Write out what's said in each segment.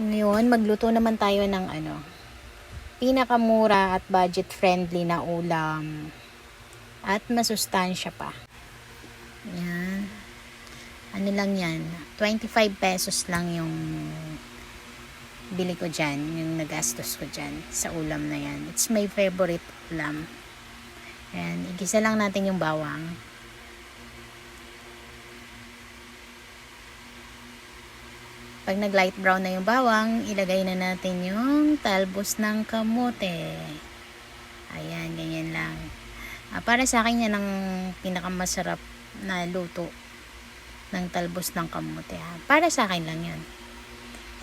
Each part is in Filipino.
Ngayon, magluto naman tayo ng pinakamura at budget friendly na ulam. At masustansya pa. Yan. Ano lang yan? 25 pesos lang yung bili ko dyan. Yung nagastos ko dyan sa ulam na yan. It's my favorite ulam. Yan. Igisa lang natin yung bawang. Pag nag light brown na yung bawang, ilagay na natin yung talbos ng kamote. Ayan, ganyan lang. Para sa akin yan ang pinakamasarap na luto ng talbos ng kamote. Para sa akin lang yan.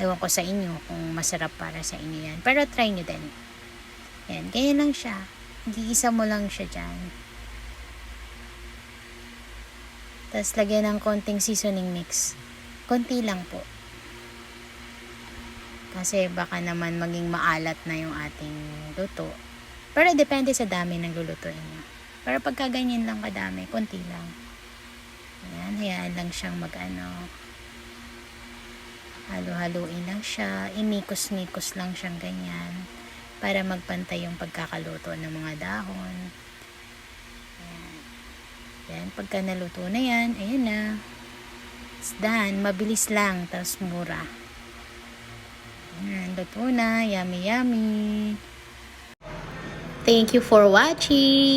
Ewan ko sa inyo kung masarap para sa inyo yan. Pero try nyo din. Ayan, ganyan lang siya. Giisa mo lang siya dyan. Tapos lagyan ng konting seasoning mix. Konti lang po. Kasi baka naman maging maalat na yung ating luto. Pero depende sa dami ng lulutuin nyo. Pero pagka ganyan lang kadami, konti lang. Ayan, hayaan lang siyang halo-haluin lang siya. Imikos-mikos lang siyang ganyan. Para magpantay yung pagkakaluto ng mga dahon. Ayan. Ayan, pagka naluto na yan, ayan na. It's done. Mabilis lang, tapos mura. Ayan, luto na. Yummy, yummy. Thank you for watching.